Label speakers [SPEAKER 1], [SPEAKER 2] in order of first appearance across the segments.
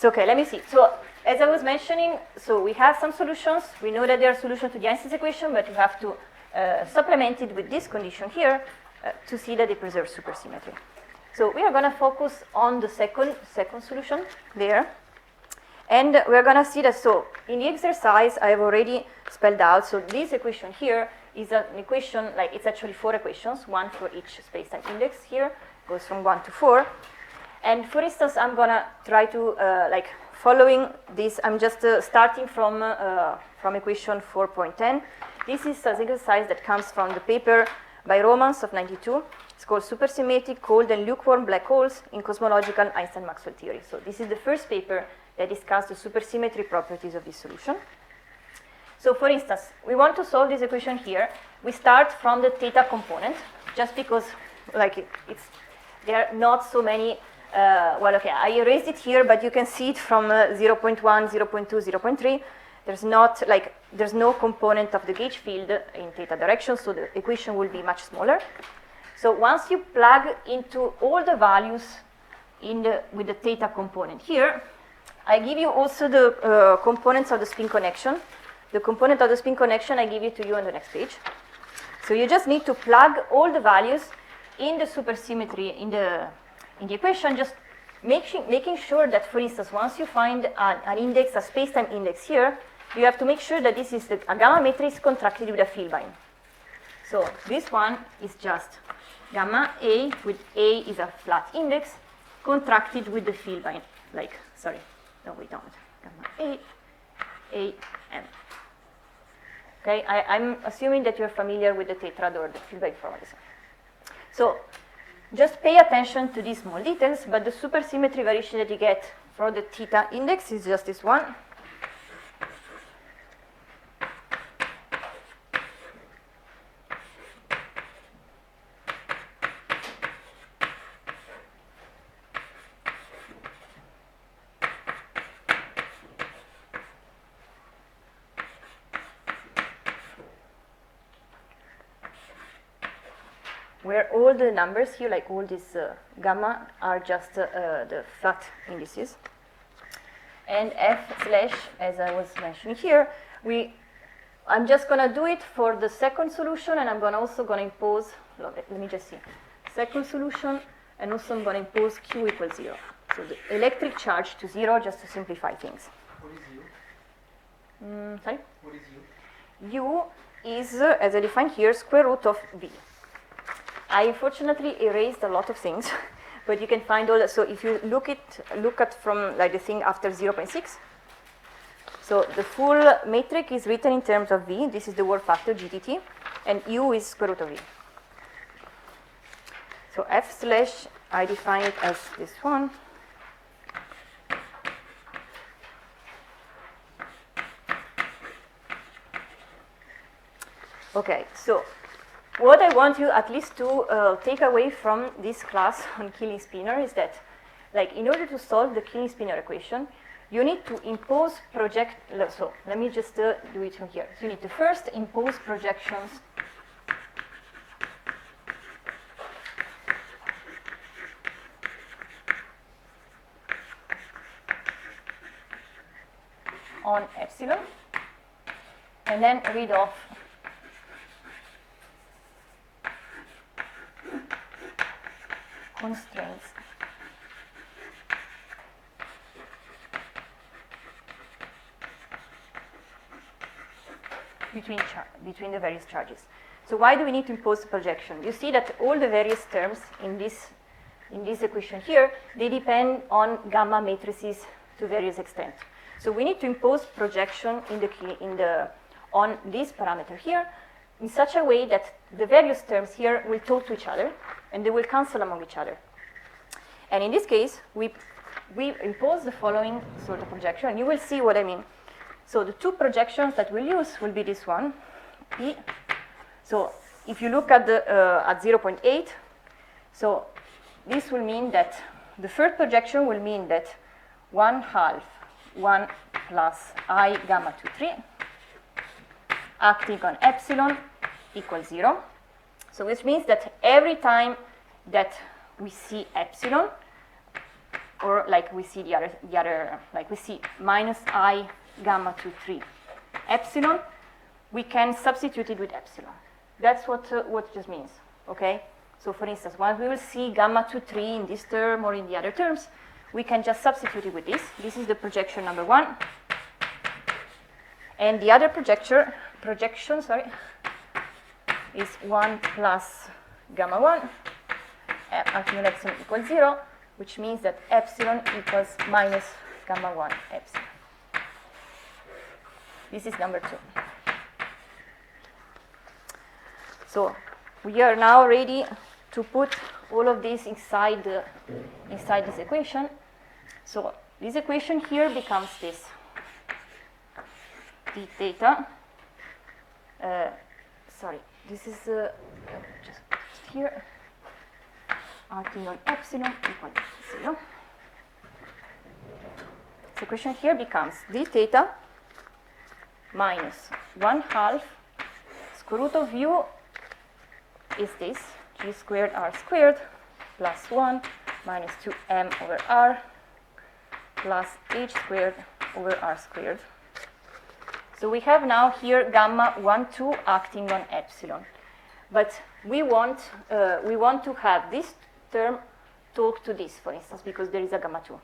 [SPEAKER 1] So okay, let me see. So as I was mentioning, so we have some solutions. We know that there are solutions to the Einstein's equation, but you have to supplement it with this condition here to see that they preserve supersymmetry. So we are going to focus on the second solution there. And we're going to see that, so in the exercise, I have already spelled out, so this equation here is an equation, like it's actually 4 equations, one for each spacetime index here, goes from 1 to 4. And for instance, I'm going to try to, like, following this, I'm just starting from equation 4.10. This is an exercise that comes from the paper by Romans of 92. It's called Supersymmetric, Cold and Lukewarm Black Holes in Cosmological Einstein-Maxwell Theory. So this is the first paper that discussed the supersymmetry properties of this solution. So for instance, we want to solve this equation here. We start from the theta component, just because like there are not so many, well, okay, I erased it here, but you can see it from 0.1, 0.2, 0.3. There's no component of the gauge field in theta direction, so the equation will be much smaller. So once you plug into all the values with the theta component here, I give you also the components of the spin connection. The component of the spin connection I give it to you on the next page. So you just need to plug all the values in the supersymmetry in the equation, just making sure that, for instance, once you find an index, a spacetime index here, you have to make sure that this is a gamma matrix contracted with a Filbine. So this one is just gamma A, with A is a flat index, contracted with the Filbine, like, sorry. No, we don't. Gamma A, M. Okay, I'm assuming that you're familiar with the tetrad or the Filbine formalism. So just pay attention to these small details, but the supersymmetry variation that you get for the theta index is just this one. Where all the numbers here, like all these gamma, are just the flat indices. And F slash, as I was mentioning here, I'm just going to do it for the second solution, and I'm also going to impose, let me just see, second solution, and also I'm going to impose Q equals 0. So the electric charge to 0, just to simplify things.
[SPEAKER 2] What is U?
[SPEAKER 1] Sorry?
[SPEAKER 2] What is U?
[SPEAKER 1] U is, as I defined here, square root of B. I unfortunately erased a lot of things, but you can find all that. So if you look at from like the thing after 0.6, so the full matrix is written in terms of V. This is the work factor, GTT, and U is square root of V. So F slash, I define it as this one. Okay, so what I want you at least to take away from this class on Killing spinor is that, like, in order to solve the Killing spinor equation, you need to impose so let me just do it from here. So you need to first impose projections on epsilon, and then read off constraints between the various charges. So why do we need to impose the projection? You see that all the various terms in this equation here, they depend on gamma matrices to various extent. So we need to impose projection on this parameter here in such a way that the various terms here will talk to each other and they will cancel among each other. And in this case, we impose the following sort of projection, and you will see what I mean. So the two projections that we'll use will be this one, P. So if you look at the at 0.8, so this will mean that the first projection will mean that 1/2 1 plus I gamma 2 3 acting on epsilon equals 0. So which means that every time that we see epsilon, or like we see like we see minus I gamma to 3 epsilon, we can substitute it with epsilon. That's what it just means, okay? So for instance, once we will see gamma to 3 in this term or in the other terms, we can just substitute it with this. This is the projection number 1. And the other projection, is 1 plus gamma 1, assuming epsilon equals 0, which means that epsilon equals minus gamma 1 epsilon. This is number 2. So we are now ready to put all of this inside this equation. So this equation here becomes this. D theta, this is just here, acting on epsilon equal to 0. The equation here becomes d theta minus 1/2 square root of u is this, g squared r squared plus 1 minus 2m over r plus h squared over r squared. So we have now here gamma 1, 2 acting on epsilon. But we want to have this term talk to this, for instance, because there is a gamma 2.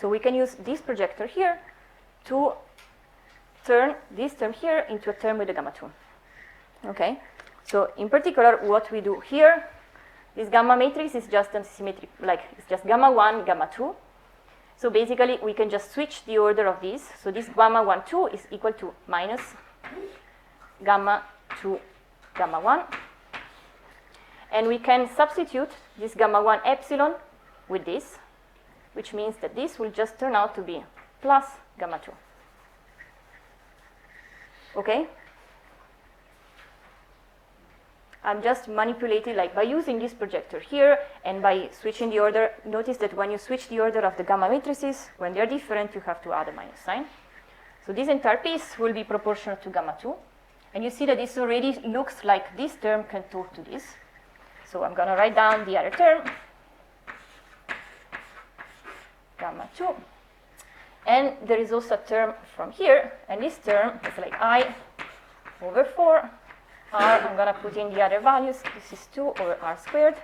[SPEAKER 1] So we can use this projector here to turn this term here into a term with a gamma 2. Okay? So in particular, what we do here, this gamma matrix is just antisymmetric, like it's just gamma 1, gamma 2. So basically, we can just switch the order of these. So this gamma 1, 2 is equal to minus gamma 2, gamma 1. And we can substitute this gamma 1 epsilon with this, which means that this will just turn out to be plus gamma 2. Okay? I'm just manipulating, like by using this projector here and by switching the order. Notice that when you switch the order of the gamma matrices, when they're different, you have to add a minus sign. So this entire piece will be proportional to gamma 2. And you see that this already looks like this term can talk to this. So I'm going to write down the other term, gamma 2. And there is also a term from here, and this term is like I over 4. R, I'm going to put in the other values. This is 2 over r squared,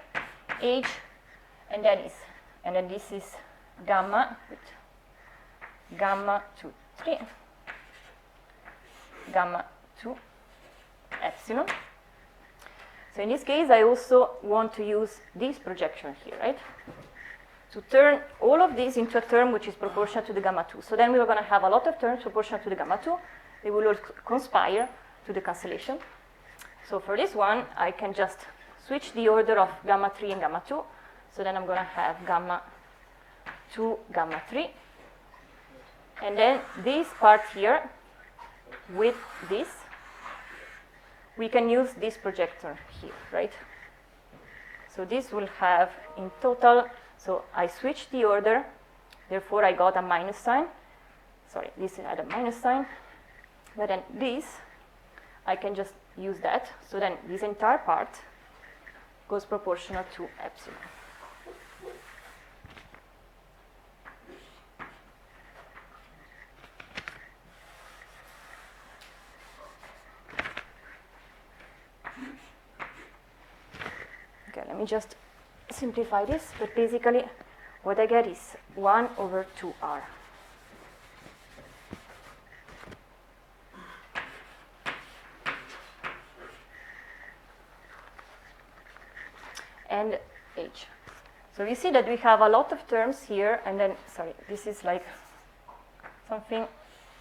[SPEAKER 1] h, and then this is gamma with gamma 2, 3, gamma 2, epsilon. So in this case, I also want to use this projection here, right? To turn all of this into a term which is proportional to the gamma 2. So then we are going to have a lot of terms proportional to the gamma 2. They will all conspire to the cancellation. So for this one, I can just switch the order of gamma 3 and gamma 2. So then I'm going to have gamma 2, gamma 3. And then this part here with this, we can use this projector here, right? So this will have in total, so I switched the order, therefore I got a minus sign. Sorry, this had a minus sign. But then this, I can just use that. So then this entire part goes proportional to epsilon. Okay, let me just simplify this, but basically what I get is 1 over 2r. And h. So you see that we have a lot of terms here, and then, sorry, this is like something,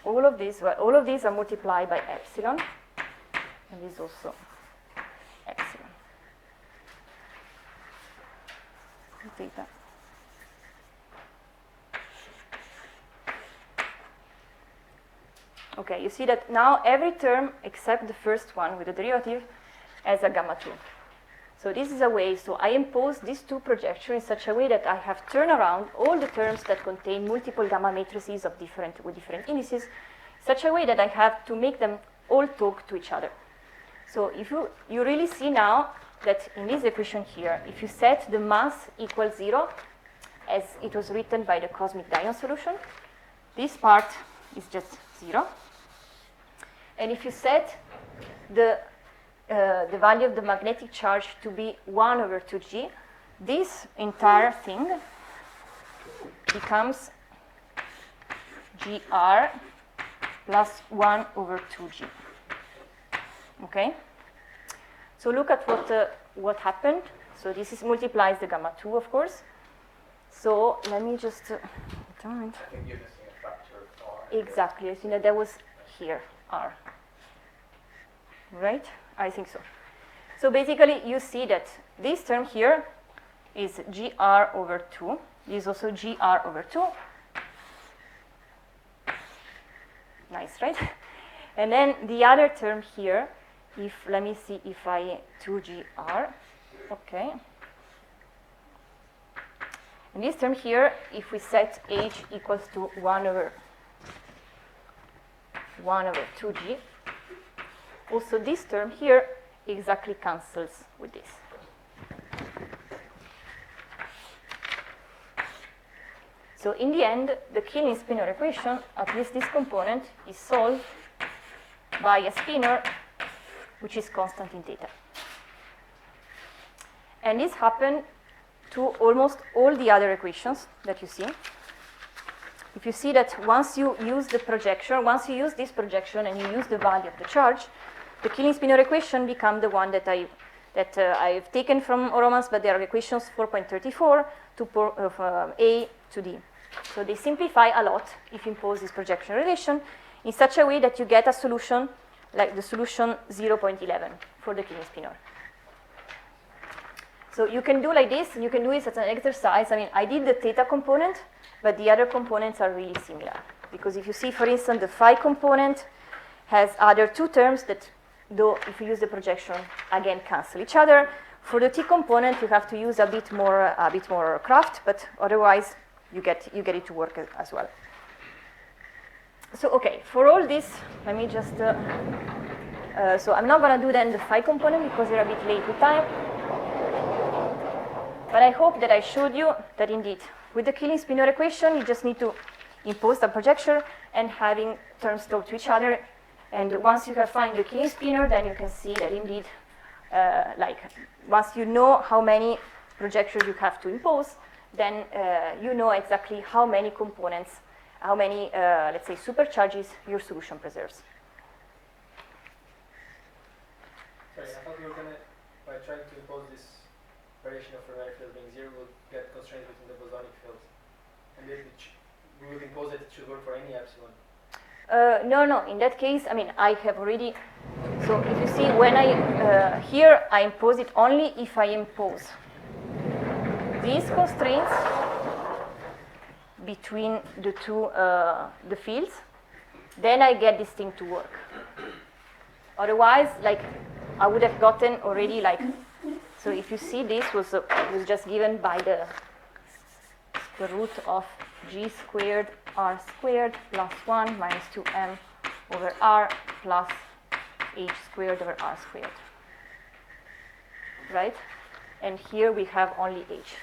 [SPEAKER 1] all of these are multiplied by epsilon, and this also epsilon. Theta. Okay, you see that now every term except the first one with the derivative has a gamma 2. So this is a way, so I impose these two projections in such a way that I have turned around all the terms that contain multiple gamma matrices with different indices, such a way that I have to make them all talk to each other. So if you really see now that in this equation here, if you set the mass equals 0, as it was written by the cosmic Dion solution. This part is just 0. And if you set the value of the magnetic charge to be 1 over 2g, this entire thing becomes gr plus 1 over 2g. Okay? So look at what happened. So this is multiplies the gamma 2, of course. So let me just
[SPEAKER 2] I think you're missing a factor of r.
[SPEAKER 1] exactly. As you know, that was here, r. Right? I think so. So basically, you see that this term here is gr over 2. This is also gr over 2. Nice, right? And then the other term here, let me see if I 2gr, okay. And this term here, if we set h equals to 1 over 2g, also this term here exactly cancels with this. So in the end, the Killing-Spinor equation, at least this component, is solved by a spinor which is constant in theta. And this happened to almost all the other equations that you see. If you see that once you use the projection, once you use this projection and you use the value of the charge, the Killing-Spinor equation become the one that I've taken from Oromans, but there are equations 4.34 to A to D. So they simplify a lot if you impose this projection relation in such a way that you get a solution like the solution 0.11 for the Killing-Spinor. So you can do like this, and you can do this as an exercise. I mean, I did the theta component, but the other components are really similar. Because if you see, for instance, the phi component has other two terms that, though, if you use the projection, again, cancel each other. For the t component, you have to use a bit more craft, but otherwise, you get it to work as well. So, okay, for all this, let me just, so I'm not going to do then the phi component because we're a bit late with time. But I hope that I showed you that indeed, with the Killing-Spinor equation, you just need to impose the projection and having terms talk to each other. And once you have found the Killing-Spinor, then you can see that indeed, like, once you know how many projections you have to impose, then you know exactly how many components, how many, let's say, supercharges your solution preserves.
[SPEAKER 2] Sorry, I thought we were going to, by trying to impose this variation of ferromagnetic field being 0, we'll get constraints within the bosonic field. And if we would impose that it should work for any epsilon.
[SPEAKER 1] No, in that case, I mean, I have already, so if you see, when I, here, I impose it only if I impose these constraints between the two, the fields, then I get this thing to work. Otherwise, like, I would have gotten already, like, so if you see this was just given by the square root of g squared r squared plus 1 minus 2m over r plus h squared over r squared. Right? And here we have only h.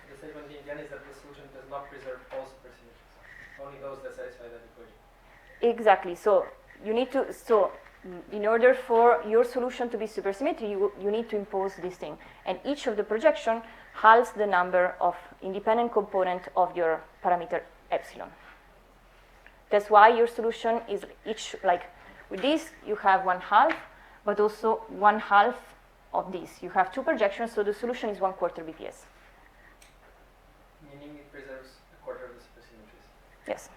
[SPEAKER 2] The statement again is that the solution does not preserve all supersymmetries, only those that satisfy that equation.
[SPEAKER 1] Exactly. So you need to, in order for your solution to be supersymmetry, you need to impose this thing. And each of the projection halves the number of independent component of your parameter epsilon. That's why your solution is each, like with this, you have 1/2, but also 1/2 of this. You have two projections, so the solution is 1/4 BPS.
[SPEAKER 2] Meaning it preserves 1/4 of the supersymmetries.
[SPEAKER 1] Yes.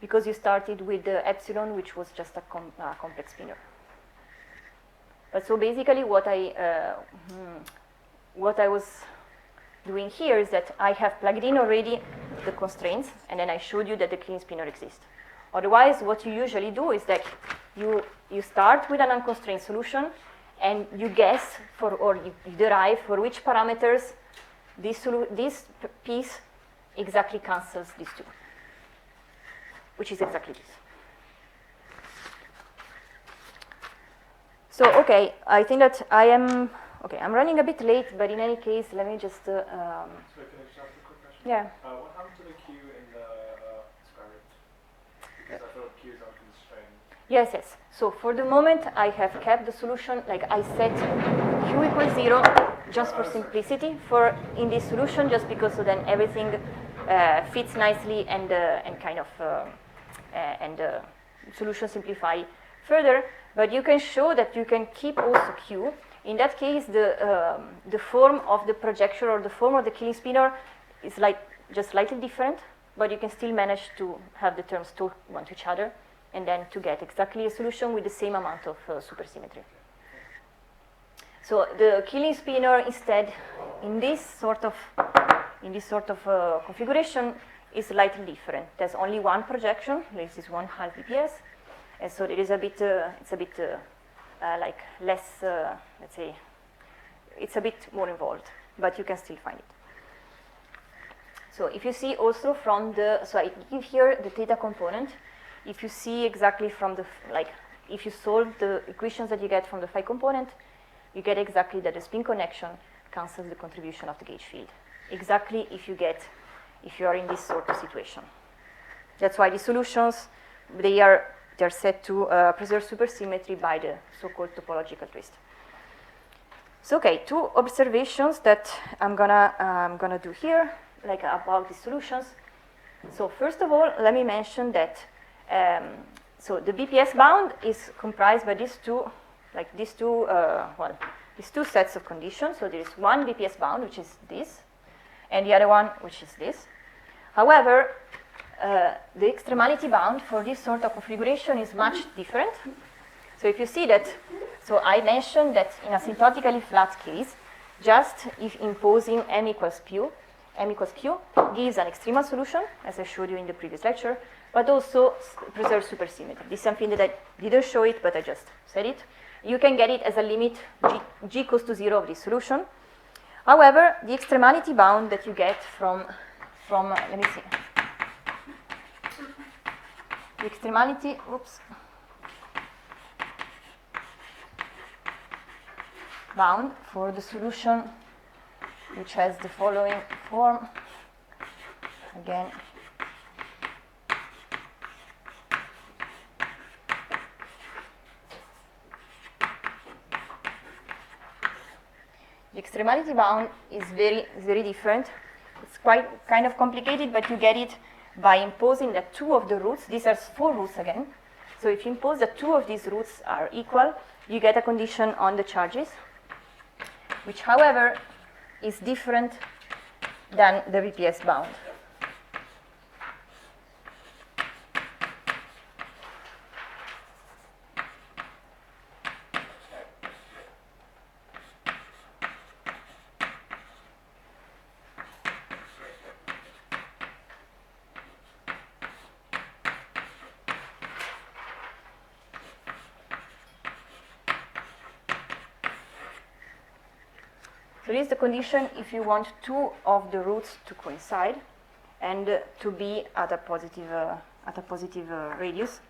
[SPEAKER 1] Because you started with the epsilon, which was just a complex spinor. But so basically what I was doing here is that I have plugged in already the constraints, and then I showed you that the Killing-Spinor exists. Otherwise, what you usually do is that you start with an unconstrained solution, and you guess for, or you derive for which parameters this piece exactly cancels these two, which is exactly this. So, okay, I think that I'm running a bit late, but in any case, let me just,
[SPEAKER 3] Sorry, can I just ask a quick question?
[SPEAKER 1] yeah.
[SPEAKER 3] What happened to the Q in the script? Because I thought Q is unconstrained.
[SPEAKER 1] Yes, yes. So for the moment, I have kept the solution, like I set Q equals 0 just for simplicity in this solution, just because so then everything fits nicely and kind of solution simplify further. But you can show that you can keep also Q. In that case, the form of the projection or the form of the killing spinor is just slightly different, but you can still manage to have the terms talk one to each other, and then to get exactly a solution with the same amount of supersymmetry. So the killing spinor instead, in this sort of configuration, is slightly different. There's only one projection. This is 1/2 BPS, and so it is a bit. It's a bit like less. Let's say, it's a bit more involved, but you can still find it. So if you see also from the, so I give here the theta component. If you see exactly from the, if you solve the equations that you get from the phi component, you get exactly that the spin connection cancels the contribution of the gauge field. Exactly if you are in this sort of situation. That's why the solutions, they're set to preserve supersymmetry by the so-called topological twist. So okay, two observations that I'm gonna do here, about the solutions. So first of all, let me mention that so the BPS bound is comprised by these two sets of conditions. So there is one BPS bound, which is this, and the other one, which is this. However, the extremality bound for this sort of configuration is much different. So if you see that, so I mentioned that in a asymptotically flat case, just if imposing m equals q gives an extremal solution, as I showed you in the previous lecture, but also preserves supersymmetry. This is something that I didn't show it, but I just said it. You can get it as a limit g goes to 0 of this solution. However, the extremality bound that you get from let me see. The extremality, bound for the solution, which has the following form. Again, the extremality bound is very different. It's kind of complicated, but you get it by imposing that two of the roots, these are 4 roots again. So if you impose that 2 of these roots are equal, you get a condition on the charges, which, however, is different than the BPS bound. So this is the condition if you want 2 of the roots to coincide and to be at a positive radius.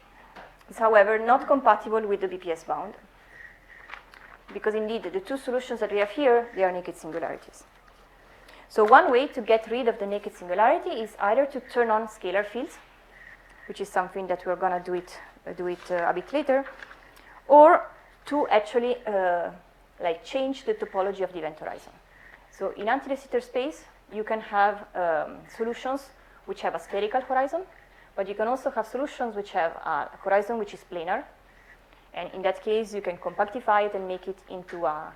[SPEAKER 1] It's, however, not compatible with the BPS bound, because indeed the 2 solutions that we have here, they are naked singularities. So one way to get rid of the naked singularity is either to turn on scalar fields, which is something that we're going to do it a bit later, or to actually change the topology of the event horizon. So in anti-de Sitter space, you can have solutions which have a spherical horizon, but you can also have solutions which have a horizon which is planar. And in that case, you can compactify it and make it into a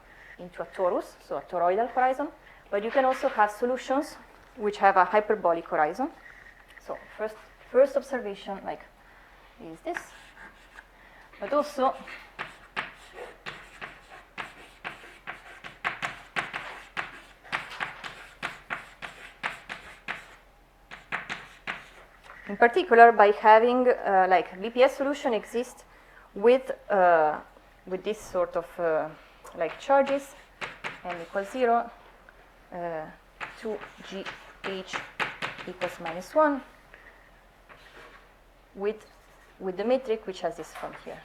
[SPEAKER 1] torus, so a toroidal horizon. But you can also have solutions which have a hyperbolic horizon. So first observation is this, but also in particular by having BPS solution exist with this sort of charges, m equals 0, 2gh equals -1, with the metric which has this form here.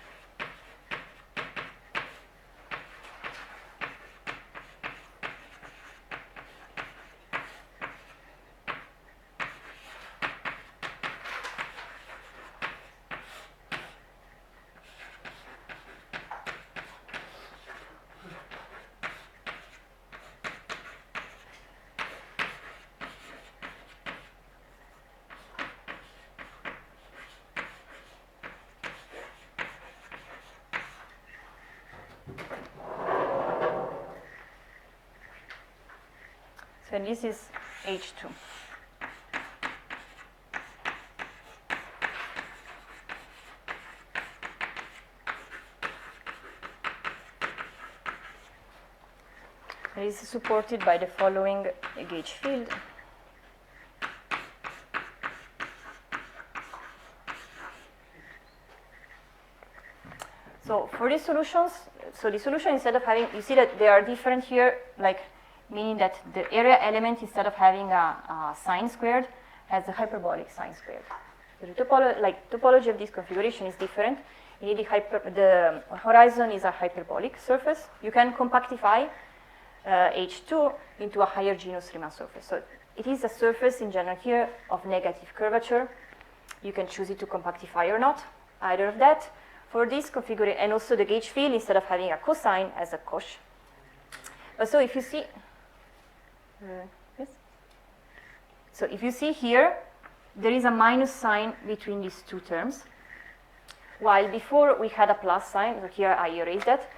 [SPEAKER 1] So this is H2. It is supported by the following gauge field. So for these solutions, so the solution, instead of having, you see that they are different here, like meaning that the area element, instead of having a sine squared, has a hyperbolic sine squared. The topology of this configuration is different. You need the horizon is a hyperbolic surface. You can compactify H2 into a higher genus Riemann surface. So it is a surface in general here of negative curvature. You can choose it to compactify or not, either of that. For this configuration, and also the gauge field, instead of having a cosine, as a cosh. So if you see, yes. So if you see here, there is a minus sign between these two terms, while before we had a plus sign. So here I erased that.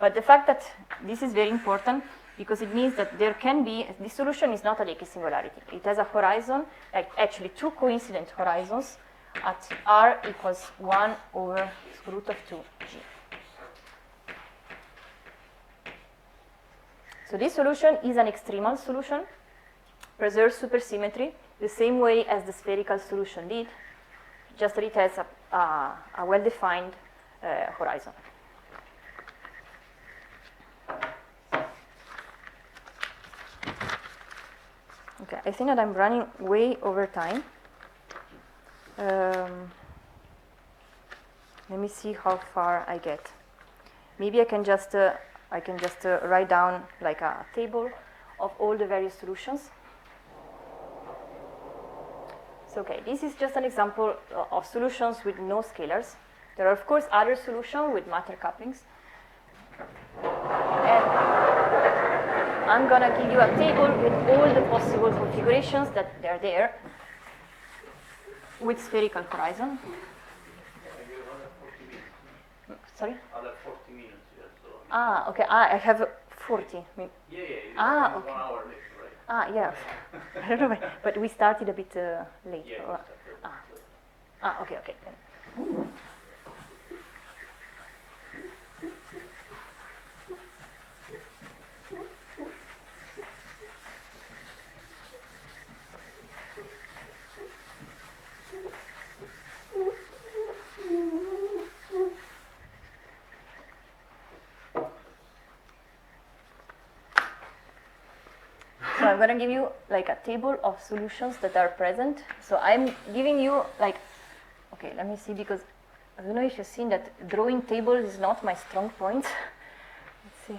[SPEAKER 1] But the fact that this is very important, because it means that there can be, this solution is not a Leakey singularity. It has a horizon, like actually two coincident horizons at r equals 1 over square root of 2g. So this solution is an extremal solution, preserves supersymmetry the same way as the spherical solution did, just that it has a well-defined horizon. Okay, I think that I'm running way over time. Let me see how far I get. Maybe I can just write down like a table of all the various solutions. So okay, this is just an example of solutions with no scalars. There are of course other solutions with matter couplings. And I'm gonna give you a table with all the possible configurations that are there with spherical horizon. Sorry?
[SPEAKER 4] I have 40 minutes, yeah, so.
[SPEAKER 1] Ah, okay. I have 40.
[SPEAKER 4] Yeah, you
[SPEAKER 1] Ah,
[SPEAKER 4] have
[SPEAKER 1] okay.
[SPEAKER 4] 1 hour left, right?
[SPEAKER 1] Ah, yes. I don't know why, but we started a bit late.
[SPEAKER 4] Yeah,
[SPEAKER 1] Oh, okay, okay. So I'm going to give you like a table of solutions that are present. So I'm giving you like, okay, let me see, because I don't know if you've seen that drawing tables is not my strong point. Let's see.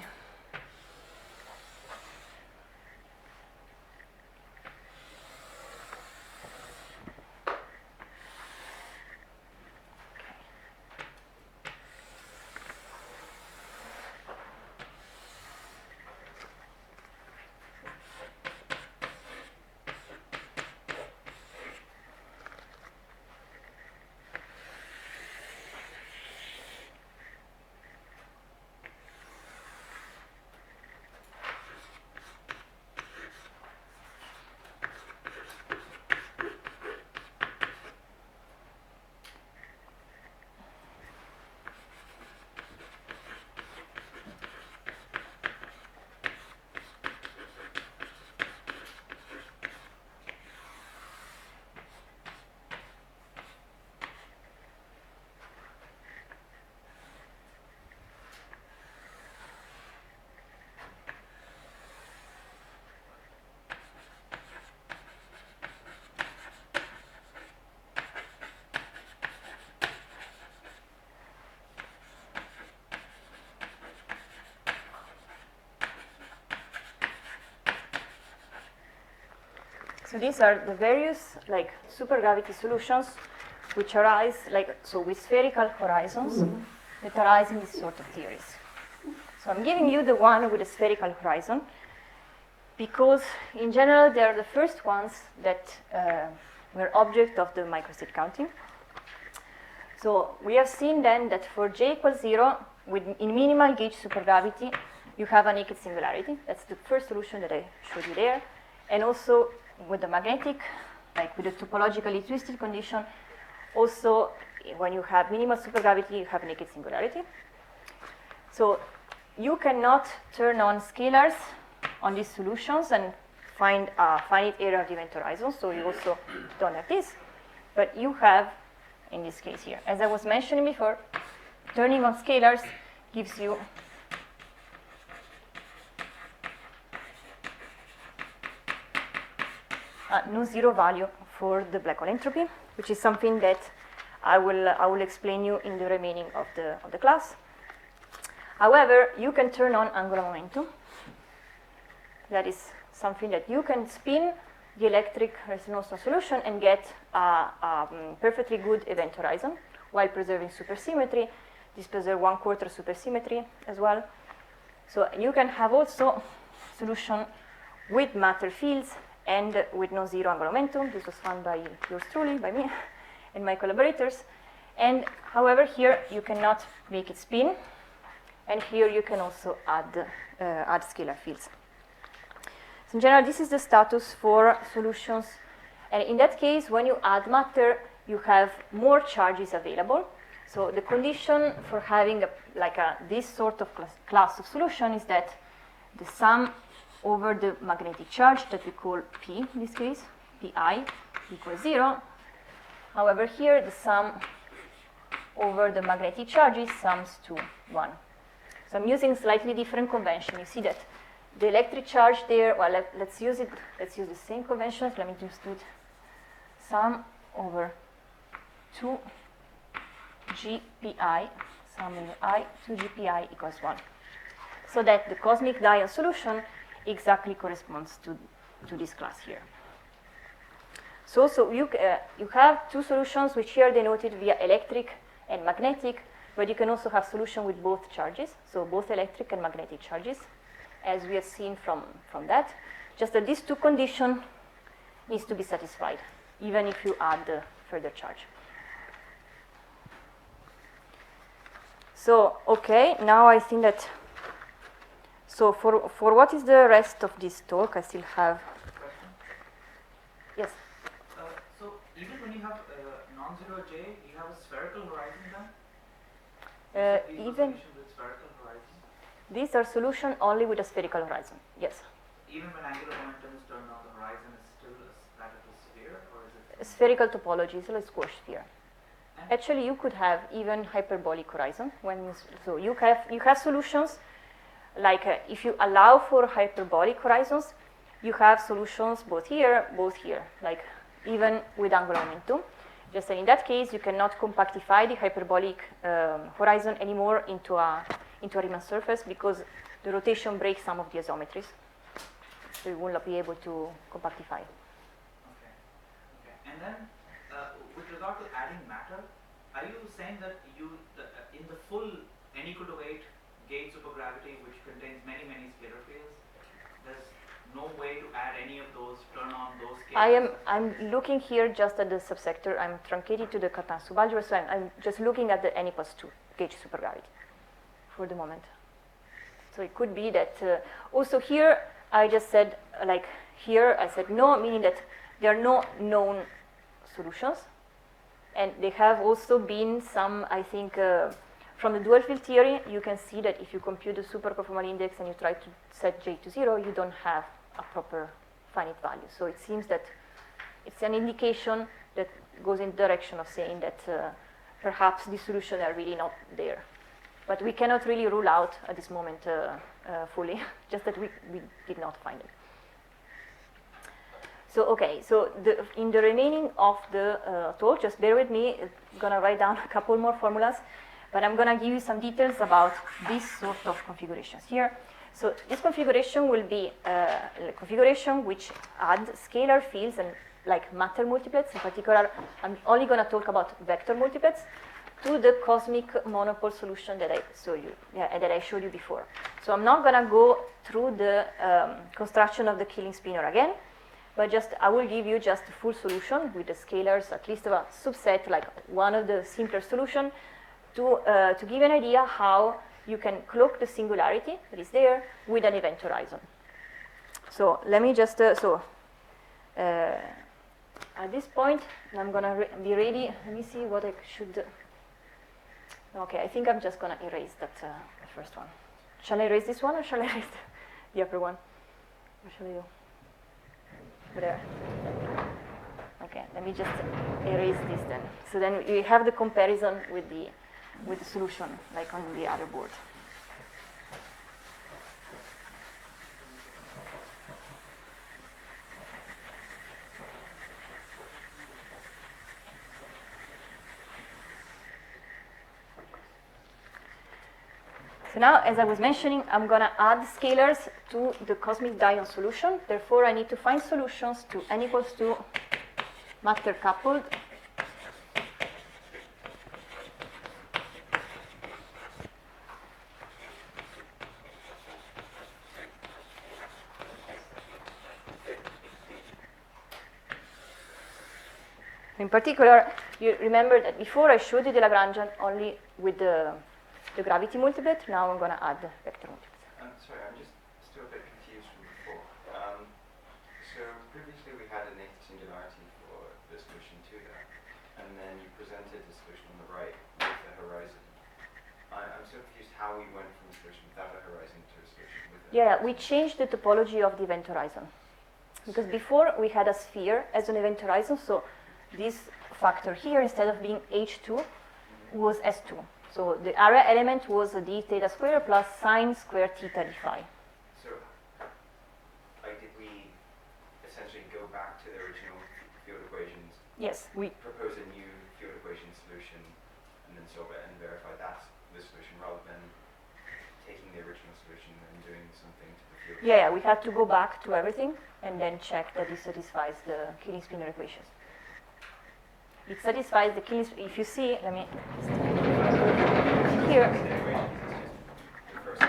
[SPEAKER 1] So these are the various like supergravity solutions which arise like so with spherical horizons that arise in these sort of theories. So I'm giving you the one with a spherical horizon because in general they are the first ones that were object of the microstate counting. So we have seen then that for j equals 0 in minimal gauge supergravity you have a naked singularity. That's the first solution that I showed you there. And also with the magnetic, like with the topologically twisted condition, also when you have minimal supergravity, you have naked singularity. So you cannot turn on scalars on these solutions and find a finite area of the event horizon, so you also don't have this. But you have, in this case here, as I was mentioning before, turning on scalars gives you a non-zero value for the black hole entropy, which is something that I will explain you in the remaining of the class. However, you can turn on angular momentum. That is something that you can spin the electric resonance solution and get a perfectly good event horizon while preserving supersymmetry. This preserves 1/4 supersymmetry as well. So you can have also solution with matter fields and with non-zero angular momentum. This was found by yours truly, by me, and my collaborators. And however, here you cannot make it spin, and here you can also add scalar fields. So in general, this is the status for solutions. And in that case, when you add matter, you have more charges available. So the condition for having this sort of class of solution is that the sum over the magnetic charge that we call P in this case, Pi, equals 0. However, here the sum over the magnetic charges sums to 1. So I'm using slightly different convention. You see that the electric charge there, well, let's use the same convention. Let me just do it. Sum over 2 GPI, sum over I, 2 GPI equals 1. So that the cosmic diode solution exactly corresponds to this class here. So you have two solutions which here are denoted via electric and magnetic, but you can also have solution with both charges, so both electric and magnetic charges, as we have seen from that. Just that these two conditions needs to be satisfied, even if you add the further charge. So, okay, now I think that, so for what is the rest of this talk, I still have, yes?
[SPEAKER 5] So even when you have non-zero J, you have a spherical horizon then?
[SPEAKER 1] Even
[SPEAKER 5] Solution with spherical horizon?
[SPEAKER 1] these are solutions only with a spherical horizon, yes.
[SPEAKER 5] Even when angular momentum is turned on, the horizon is still a spherical sphere, or is it?
[SPEAKER 1] Spherical topology, so let's squash sphere. Actually, you could have even hyperbolic horizon when you have solutions like if you allow for hyperbolic horizons, you have solutions both here, like even with angular momentum. Just that in that case, you cannot compactify the hyperbolic horizon anymore into a Riemann surface because the rotation breaks some of the isometries, so you will not be able to compactify.
[SPEAKER 5] Okay. And then, with regard to adding matter, are you saying that in the full n=8 gauge supergravity, which contains many scalar fields, there's no way to add any of those, turn on those scalars?
[SPEAKER 1] I'm looking here just at the subsector. I'm truncated to the Cartan subalgebra, so I'm just looking at the n=2 gauge supergravity for the moment. So it could be that also here I just said here I said no, meaning that there are no known solutions, and there have also been some, I think, from the dual field theory, you can see that if you compute the superconformal index and you try to set J to 0, you don't have a proper finite value. So it seems that it's an indication that goes in the direction of saying that perhaps the solutions are really not there. But we cannot really rule out at this moment fully, just that we did not find it. So, okay, so in the remaining of the talk, just bear with me, I'm going to write down a couple more formulas, but I'm going to give you some details about this sort of configurations here. So this configuration will be a configuration which adds scalar fields and like matter multiplets. In particular, I'm only going to talk about vector multiplets to the cosmic monopole solution that I showed you before. So I'm not going to go through the construction of the killing spinor again, but just I will give you just a full solution with the scalars, at least of a subset, like one of the simpler solution, to give an idea how you can cloak the singularity that is there with an event horizon. So let me just, so At this point, I'm going to be ready. Let me see what I should. Okay, I think I'm just going to erase that first one. Shall I erase this one or shall I erase the upper one? What shall I do? Whatever. Okay, let me just erase this then. So then we have the comparison with the solution, like on the other board. So now, as I was mentioning, I'm going to add scalars to the cosmic dion solution. Therefore, I need to find solutions to n equals to matter coupled in particular. You remember that before I showed you the Lagrangian only with the gravity multiplet. Now I'm going to add the vector multiplet.
[SPEAKER 6] Sorry, I'm just still a bit confused from before. So previously we had a negative singularity for the solution to that, and then you presented the solution on the right with the horizon. I'm still confused how we went from the solution without a horizon to a solution with a
[SPEAKER 1] Yeah,
[SPEAKER 6] horizon.
[SPEAKER 1] we changed the topology of the event horizon. Because before we had a sphere as an event horizon, so this factor here, instead of being H2, was S2. So the area element was d theta square plus sine square theta d phi.
[SPEAKER 6] So, like, did we essentially go back to the original field equations,
[SPEAKER 1] Yes, we.
[SPEAKER 6] propose a new field equation solution, and then solve it and verify that's the solution, rather than taking the original solution and doing something to the field?
[SPEAKER 1] Yeah, we had to go back to everything and then check that it satisfies the Killing-Spinner equations. It satisfies the Killing. If you see, let me here.
[SPEAKER 6] The equation is just the first.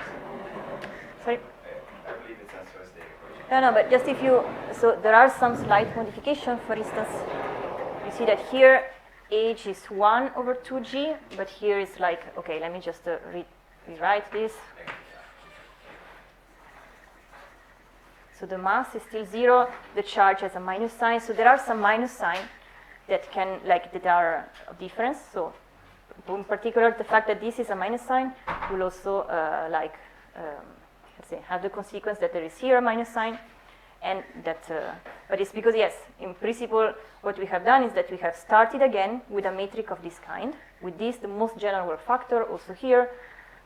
[SPEAKER 1] Sorry.
[SPEAKER 6] I believe it satisfies the equation.
[SPEAKER 1] No, but just if you. So there are some slight modifications. For instance, you see that here h is 1 over 2g, but here it's like, okay, let me just rewrite this. So the mass is still 0, the charge has a minus sign, so there are some minus sign that can, that are of difference. So in particular, the fact that this is a minus sign will also, let's say, have the consequence that there is here a minus sign, and that, but it's because, yes, in principle, what we have done is that we have started again with a metric of this kind. With this, the most general work factor, also here,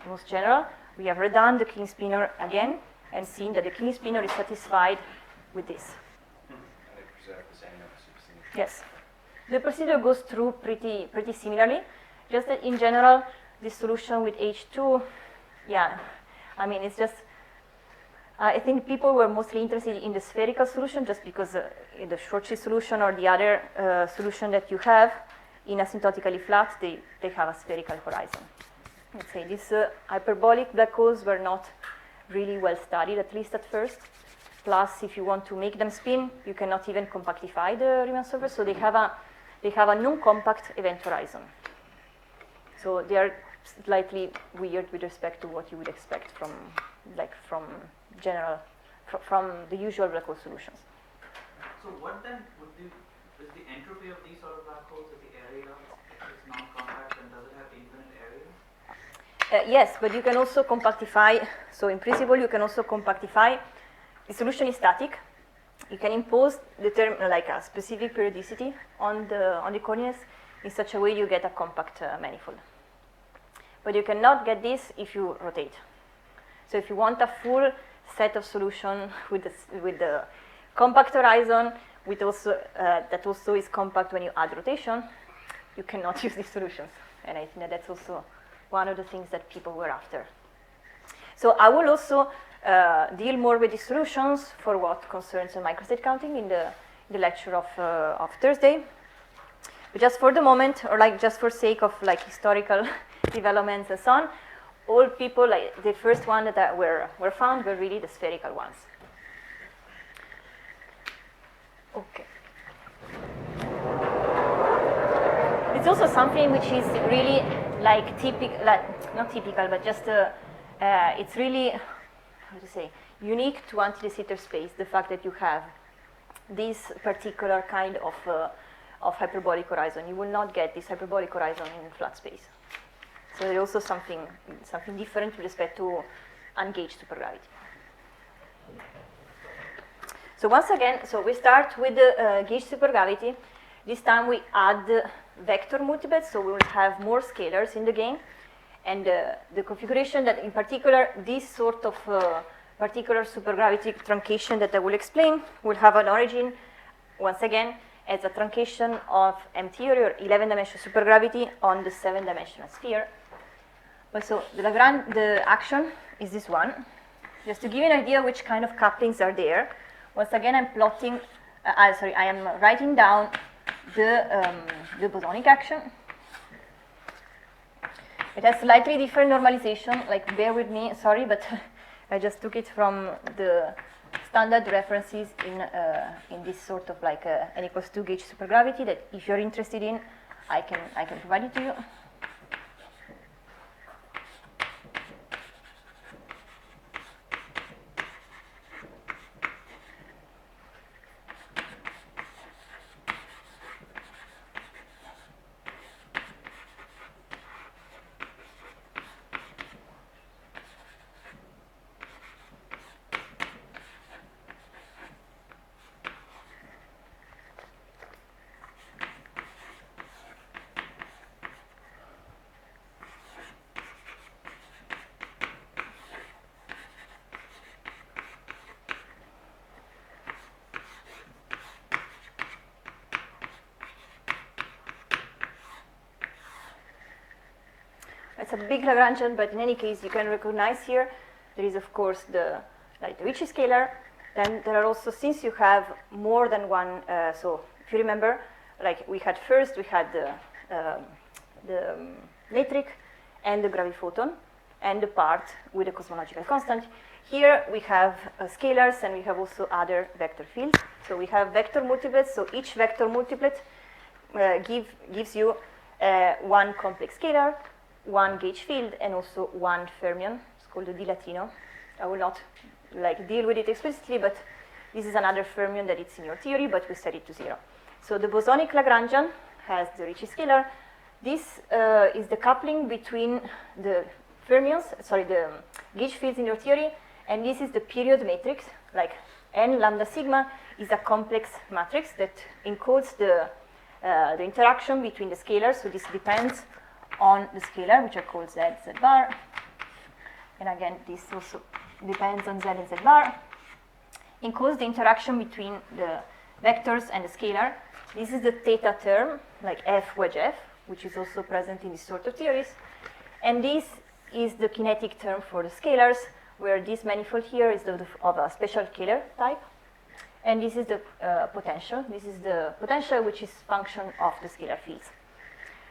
[SPEAKER 1] the most general. We have redone the Killing-Spinner again, and seen that the Killing-Spinner is satisfied with this.
[SPEAKER 6] And they preserve the same number of supersymmetry.
[SPEAKER 1] Yes. The procedure goes through pretty similarly, just that in general, this solution with H2, yeah, I mean, it's just, I think people were mostly interested in the spherical solution just because in the Schwarzschild solution or the other solution that you have in asymptotically flat, they have a spherical horizon. Let's say these hyperbolic black holes were not really well studied, at least at first. Plus, if you want to make them spin, you cannot even compactify the Riemann solver, so they have a non-compact event horizon. So they are slightly weird with respect to what you would expect from the usual black hole solutions.
[SPEAKER 5] So what then would be is the entropy of these sort of black holes at the area is non-compact, and does it have infinite area?
[SPEAKER 1] Yes, but you can also compactify. So in principle, you can also compactify. The solution is static. You can impose the term like a specific periodicity on the coordinates in such a way you get a compact manifold. But you cannot get this if you rotate. So if you want a full set of solution with the compact horizon, with also that also is compact when you add rotation, you cannot use these solutions. And I think that that's also one of the things that people were after. So I will also deal more with these solutions for what concerns the microstate counting in the lecture of Thursday. But just for the moment, or just for sake of historical developments and so on, all people, the first one that were found were really the spherical ones. Okay. It's also something which is really typical, not typical, but just it's really, how to say, unique to anti-de Sitter space, the fact that you have this particular kind of hyperbolic horizon. You will not get this hyperbolic horizon in flat space. So there's also something different with respect to ungauged supergravity. So once again, so we start with the gauged supergravity. This time we add vector multiplets, so we will have more scalars in the game. And the configuration that, in particular, this sort of particular supergravity truncation that I will explain will have an origin, once again, as a truncation of M theory, or 11-dimensional supergravity, on the 7-dimensional sphere. But so the action is this one. Just to give you an idea which kind of couplings are there, once again I'm plotting, I am writing down the bosonic action. It has slightly different normalization, like bear with me, sorry, but I just took it from the standard references in this sort of like n equals 2 gauge supergravity that if you're interested in, I can provide it to you. It's a big Lagrangian, but in any case, you can recognize here there is, of course, the Ricci scalar. Then there are also, since you have more than one, so if you remember, like we had the metric and the graviphoton and the part with the cosmological constant. Here we have scalars and we have also other vector fields. So we have vector multiplets, so each vector multiplet gives you one complex scalar, one gauge field, and also one fermion. It's called the D Latino. I will not deal with it explicitly, but this is another fermion that it's in your theory, but we set it to 0. So the bosonic Lagrangian has the Ricci scalar. This is the coupling between the fermions, the gauge fields in your theory, and this is the period matrix. Like n lambda sigma is a complex matrix that encodes the interaction between the scalars. So this depends on the scalar, which are called z, z bar. And again, this also depends on z and z bar. Encodes the interaction between the vectors and the scalar. This is the theta term, like f wedge f, which is also present in this sort of theories. And this is the kinetic term for the scalars, where this manifold here is of a special scalar type. And this is the potential. This is the potential, which is function of the scalar fields.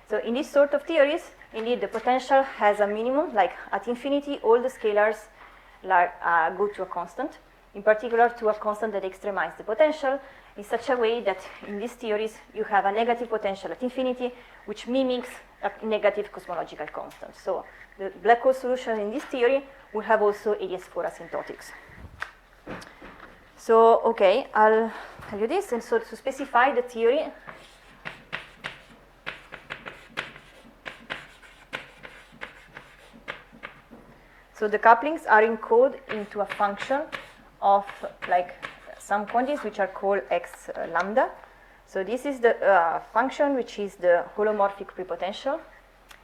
[SPEAKER 1] So in this sort of theories, indeed, the potential has a minimum, like at infinity, all the scalars go to a constant, in particular to a constant that extremizes the potential in such a way that in these theories you have a negative potential at infinity, which mimics a negative cosmological constant. So the black hole solution in this theory will have also ADS4 asymptotics. So, okay, I'll tell you this. And so to specify the theory, so the couplings are encoded into a function of some quantities which are called x lambda. So this is the function which is the holomorphic prepotential.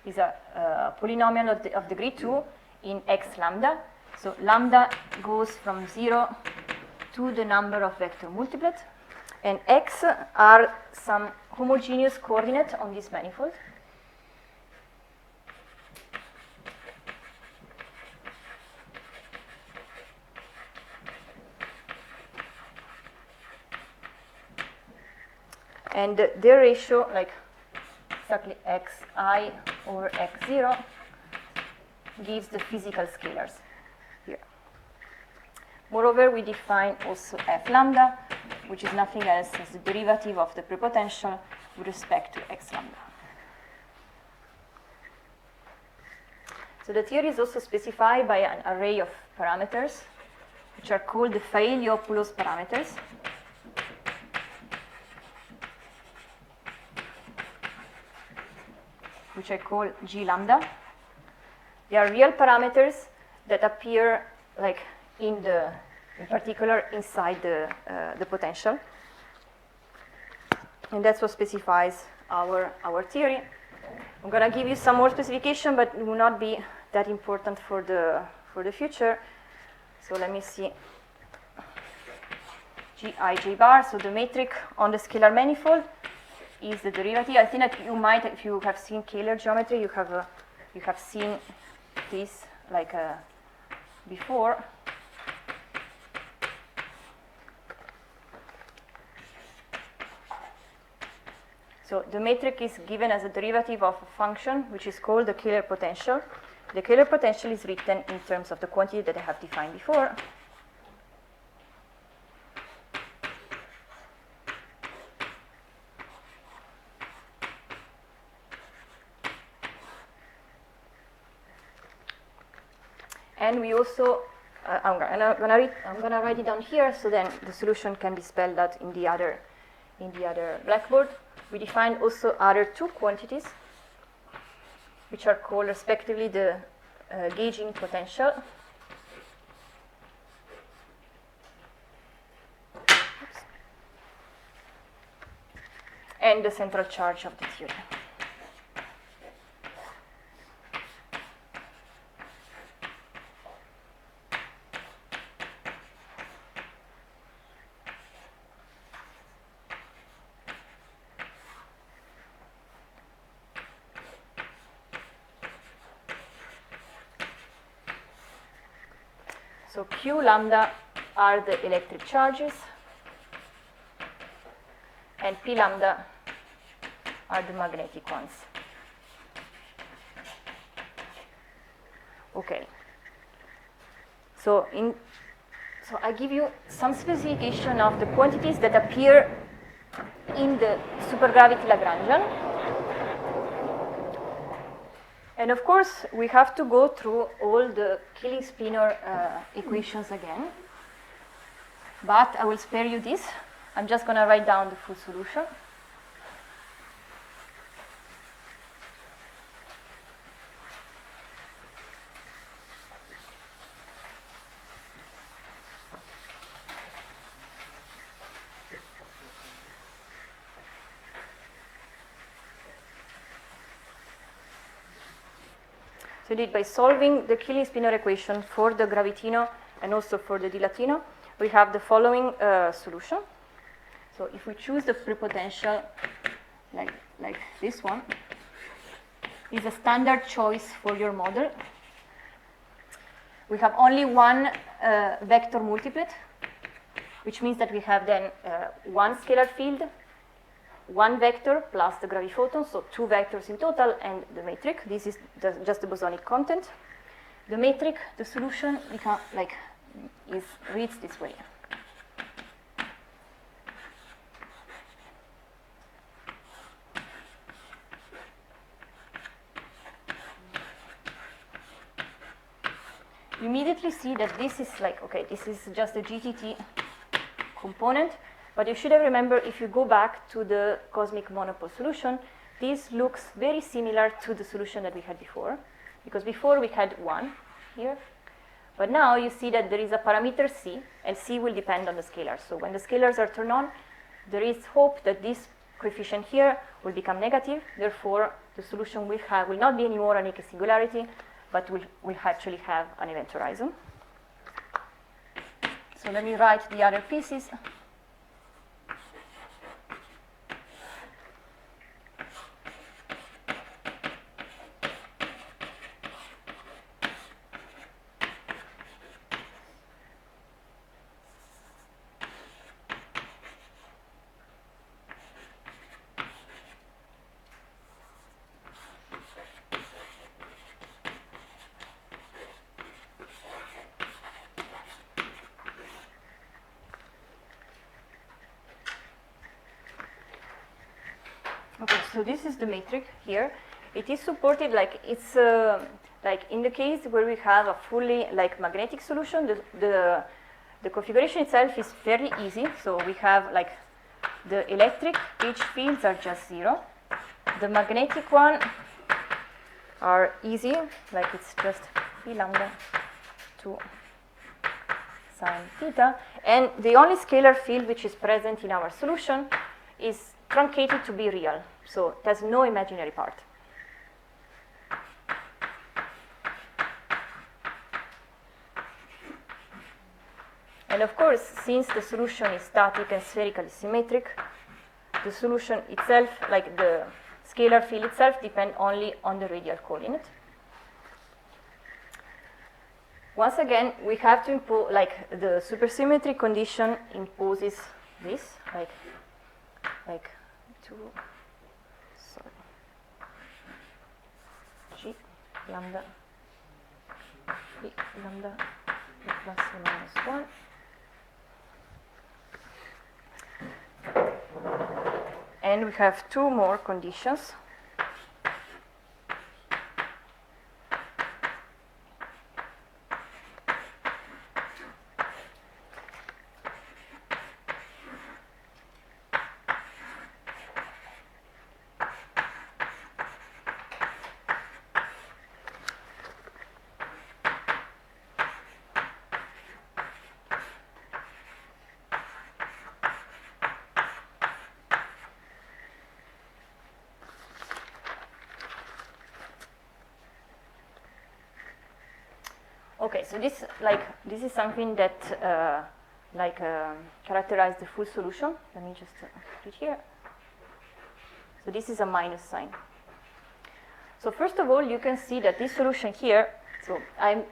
[SPEAKER 1] Is a polynomial of degree 2 in x lambda. So lambda goes from 0 to the number of vector multiplets, and x are some homogeneous coordinate on this manifold. And their ratio, like exactly xi over x0, gives the physical scalars here. Moreover, we define also f lambda, which is nothing else as the derivative of the prepotential with respect to x lambda. So the theory is also specified by an array of parameters, which are called the Faeliopoulos parameters. which I call G lambda. They are real parameters that appear like in particular inside the potential. And that's what specifies our theory. I'm going to give you some more specification, but it will not be that important for the future. So let me see. Gij bar, so the metric on the scalar manifold is the derivative. I think that you might, if you have seen Kähler geometry, you have seen this like before. So the metric is given as a derivative of a function which is called the Kähler potential. The Kähler potential is written in terms of the quantity that I have defined before. And we also, I'm gonna write it down here, so then the solution can be spelled out in the other blackboard. We defined also other two quantities, which are called respectively the gauging potential and the central charge of the theory. So Q lambda are the electric charges, and P lambda are the magnetic ones. Okay. So I give you some specification of the quantities that appear in the supergravity Lagrangian. And of course, we have to go through all the Killing-Spinor equations again. But I will spare you this. I'm just going to write down the full solution. So indeed, by solving the Killing-Spinor equation for the gravitino and also for the dilatino, we have the following solution. So if we choose the free potential like this one, is a standard choice for your model. We have only one vector multiplet, which means that we have then one scalar field, one vector plus the graviphoton, so two vectors in total, and the metric. This is just the bosonic content. The metric, the solution, reads this way. You immediately see that this is this is just a GTT component. But you should have remembered, if you go back to the cosmic monopole solution, this looks very similar to the solution that we had before, because before we had one here, but now you see that there is a parameter C, and C will depend on the scalars. So when the scalars are turned on, there is hope that this coefficient here will become negative. Therefore, the solution will not be anymore a naked singularity, but will actually have an event horizon. So let me write the other pieces. Okay, so this is the metric here. It is supported it's like in the case where we have a fully magnetic solution. The configuration itself is fairly easy. So we have the electric H fields are just 0. The magnetic one are easy, like it's just phi lambda 2 sine theta, and the only scalar field which is present in our solution is truncated to be real, so it has no imaginary part. And of course, since the solution is static and spherically symmetric, the solution itself, like the scalar field itself, depends only on the radial coordinate. Once again, we have to impose, like the supersymmetry condition imposes this, like 2, sorry, G lambda, B lambda plus or minus 1. And we have 2 more conditions. Okay, so this is something that characterizes the full solution. Let me just put it here. So this is a minus sign. So first of all, you can see that this solution here. So I'm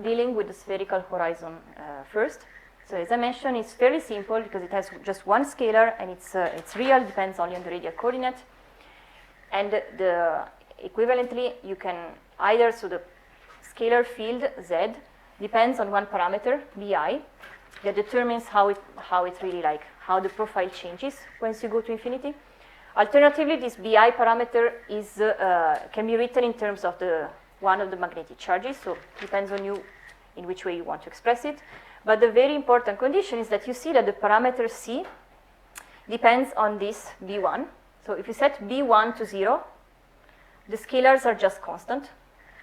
[SPEAKER 1] dealing with the spherical horizon first. So as I mentioned, it's fairly simple because it has just one scalar, and it's real, depends only on the radial coordinate. And equivalently, you can either, so the scalar field Z depends on one parameter, bi, that determines how the profile changes once you go to infinity. Alternatively, this bi parameter can be written in terms of one of the magnetic charges, so it depends on you in which way you want to express it. But the very important condition is that you see that the parameter c depends on this b1. So if you set b1 to 0, the scalars are just constant.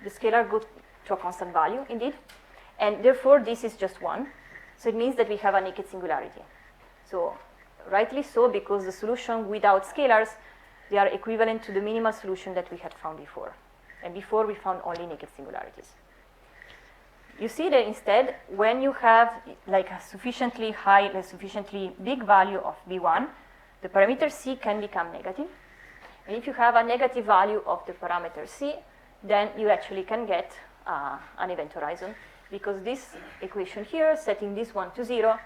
[SPEAKER 1] The scalar goes to a constant value, indeed. And therefore, this is just 1. So it means that we have a naked singularity. So rightly so, because the solution without scalars, they are equivalent to the minimal solution that we had found before. And before, we found only naked singularities. You see that instead, when you have like a sufficiently high, a sufficiently big value of b1, the parameter c can become negative. And if you have a negative value of the parameter c, then you actually can get an event horizon, because this equation here, setting this one to 0,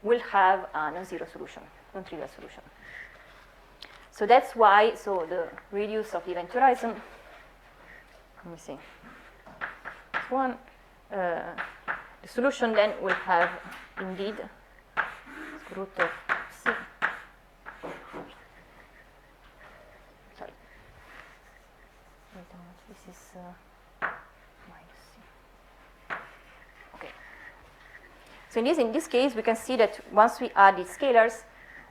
[SPEAKER 1] will have a non-zero solution, non-trivial solution. So that's why, so the radius of the event horizon, let me see, this one, the solution then will have indeed square root of c. Sorry. Wait a moment. This is minus c. Okay. So in this case, we can see that once we add these scalars,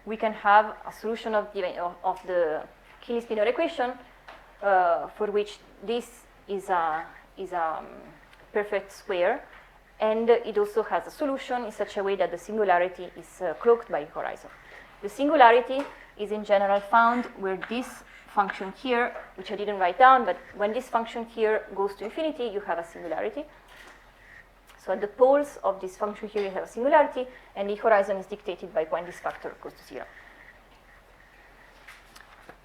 [SPEAKER 1] we can have a solution of the Keeling-Spinor equation, for which this is a perfect square, and it also has a solution in such a way that the singularity is cloaked by horizon. The singularity is in general found where this function here, which I didn't write down, but when this function here goes to infinity, you have a singularity. So at the poles of this function here, you have a singularity, and the horizon is dictated by when this factor goes to 0.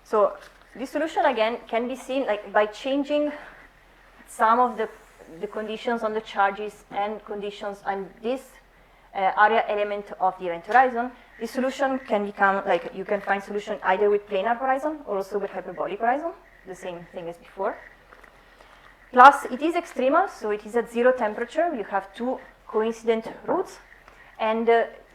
[SPEAKER 1] So this solution, again, can be seen like by changing some of the conditions on the charges and conditions on this area element of the event horizon. This solution can become, like, you can find solution either with planar horizon or also with hyperbolic horizon, the same thing as before. Plus, it is extremal, so it is at 0 temperature. You have 2 coincident roots. And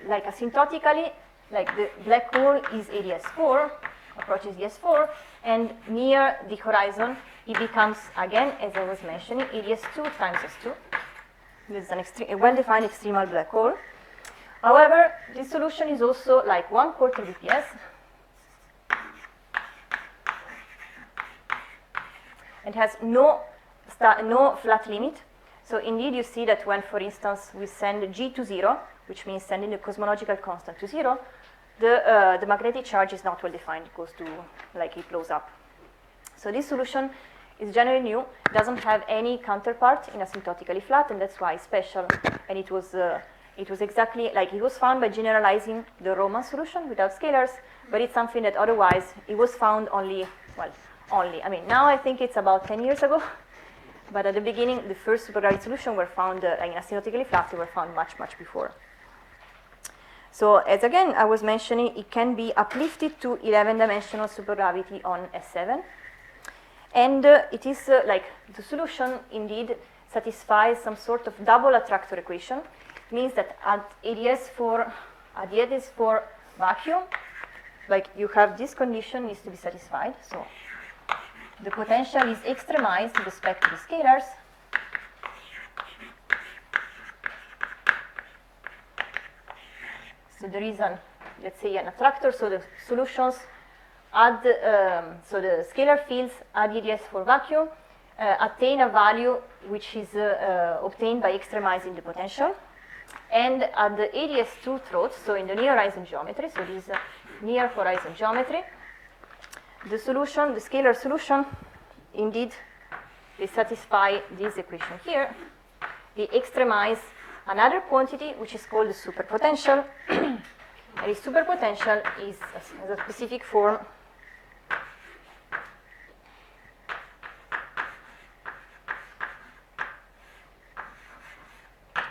[SPEAKER 1] like asymptotically, like the black hole is ADS4, approaches DS4, and near the horizon, it becomes, again, as I was mentioning, ADS2 times S2. This is a well-defined extremal black hole. However, this solution is also like 1/4 BPS. And has no no flat limit. So indeed, you see that when, for instance, we send G to 0, which means sending the cosmological constant to 0, the magnetic charge is not well defined. It goes to, like, it blows up. So this solution is generally new, doesn't have any counterpart in asymptotically flat, and that's why it's special. And it was exactly, like, it was found by generalizing the Roman solution without scalars, but it's something that otherwise it was found only, I mean, now I think it's about 10 years ago, but at the beginning, the first supergravity solution were found, like, in asymptotically flat, they were found much, much before. So as again, I was mentioning, it can be uplifted to 11-dimensional supergravity on S7. And it is like the solution indeed satisfies some sort of double attractor equation. It means that at ADS for vacuum, like you have this condition needs to be satisfied. So the potential is extremized with respect to the scalars. So there is let's say an attractor, so the solutions so the scalar fields at ADS for vacuum attain a value which is obtained by extremizing the potential. And at the ADS2 throat, so in the near horizon geometry, so this near horizon geometry, the solution, the scalar solution, indeed, they satisfy this equation here. They extremize another quantity which is called the superpotential. And the superpotential is has a specific form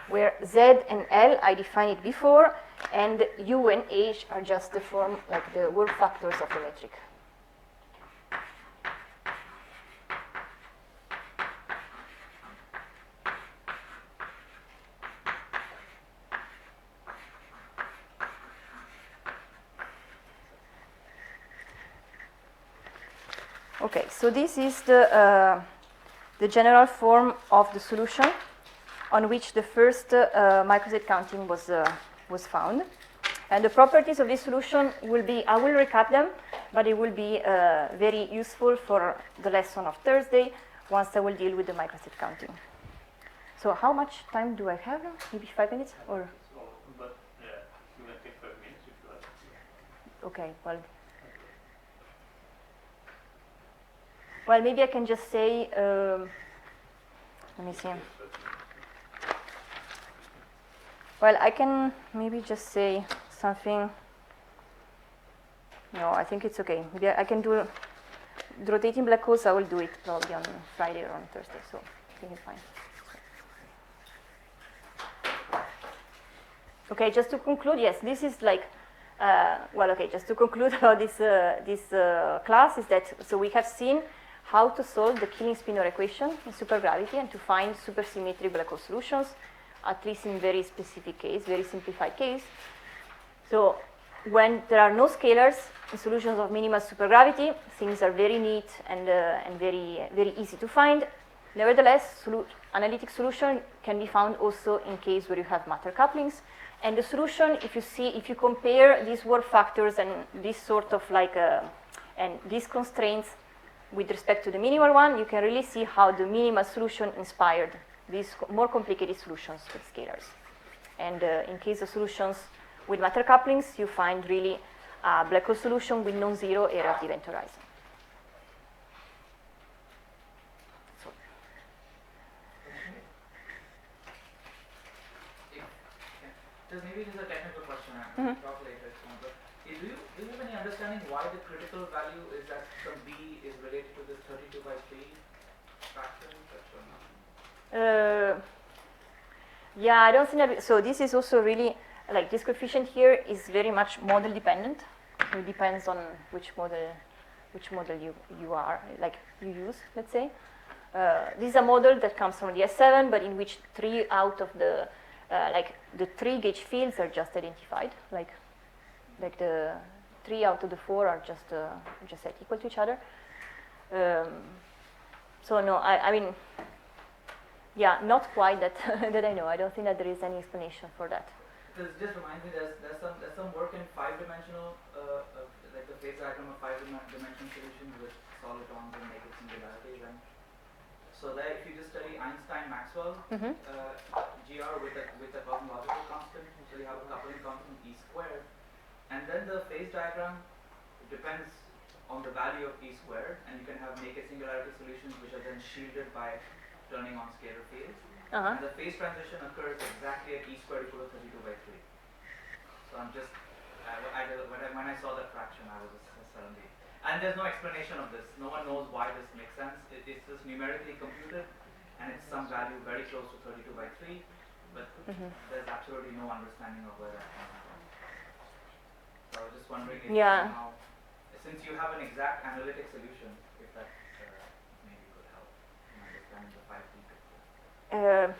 [SPEAKER 1] where Z and L, I defined it before, and U and H are just the form, like the work factors of the metric. Okay, so this is the general form of the solution on which the first microset counting was found. And the properties of this solution will be, I will recap them, but it will be very useful for the lesson of Thursday once I will deal with the microset counting. So how much time do I have? Maybe 5 minutes? Or?
[SPEAKER 4] But yeah, you might take 5 minutes if you like.
[SPEAKER 1] Okay, well, maybe I can just say, let me see. Well, I can maybe just say something. No, I think it's okay. Maybe I can do the rotating black holes. I will do it probably on Friday or on Thursday, so I think it's fine. Okay, just to conclude, yes, this is like, just to conclude about this class is that, so we have seen how to solve the Killing spinor equation in supergravity and to find supersymmetric black hole solutions, at least in very specific case, very simplified case. So when there are no scalars in solutions of minimal supergravity, things are very neat and very, very easy to find. Nevertheless, analytic solution can be found also in case where you have matter couplings. And the solution, if you compare these work factors and this sort of like, and these constraints with respect to the minimal one, you can really see how the minimal solution inspired these more complicated solutions with scalars. And in case of solutions with matter couplings, you find really a black hole solution with non-zero area of the event horizon.
[SPEAKER 5] Maybe this is a technical question, I can talk later. But do you have any understanding why the critical value is that some B is related to this 32/3 fraction?
[SPEAKER 1] Yeah, I don't think that. So this is also really like this coefficient here is very much model dependent. It depends on which model you use. Let's say this is a model that comes from the S7, but in which 3 out of the the 3 gauge fields are just identified. Like the 3 out of the 4 are just set equal to each other. So no, I mean. Yeah, not quite that that I know. I don't think that there is any explanation for that.
[SPEAKER 5] Because it just reminds me, there's some work in 5-dimensional, like the phase diagram of 5-dimensional solutions with solitons and negative singularities. And So there, if you just study Einstein-Maxwell
[SPEAKER 1] Mhm.
[SPEAKER 5] GR with a cosmological constant, so you have a coupling constant E squared, and then the phase diagram depends on the value of E squared, and you can have naked singularity solutions which are then shielded by turning on scalar fields.
[SPEAKER 1] Uh-huh.
[SPEAKER 5] And the phase transition occurs exactly at E squared equal to 32/3. So I'm just, when I saw that fraction, I was just suddenly, and there's no explanation of this. No one knows why this makes sense. It's just numerically computed, and it's some value very close to 32/3, but there's absolutely no understanding of where that comes from. So I was just wondering if somehow, since you have an exact analytic solution, if that maybe could help in understanding the 5D picture.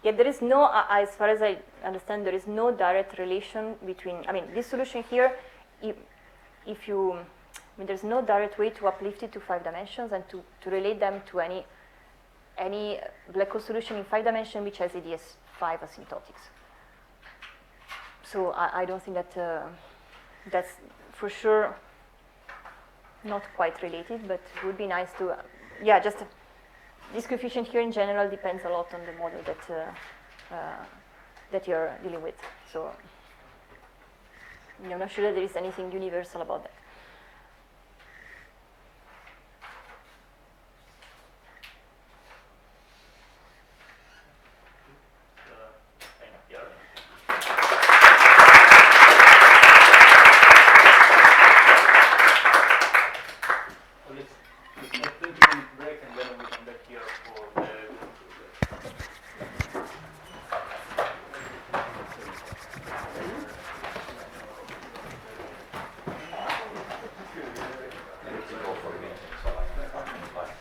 [SPEAKER 1] Yeah, there is no, as far as I understand, there is no direct relation between, I mean, this solution here, if you, I mean, there's no direct way to uplift it to 5 dimensions and to relate them to any black hole solution in 5 dimensions which has ADS5 asymptotics. So I don't think that that's for sure not quite related, but it would be nice to, yeah, just this coefficient here in general depends a lot on the model that you're dealing with. So I'm not sure that there is anything universal about that.
[SPEAKER 4] Thank you, Chiara. So let's take a 20-minute break and then we come back here for the
[SPEAKER 6] And it's all for me, so I can find.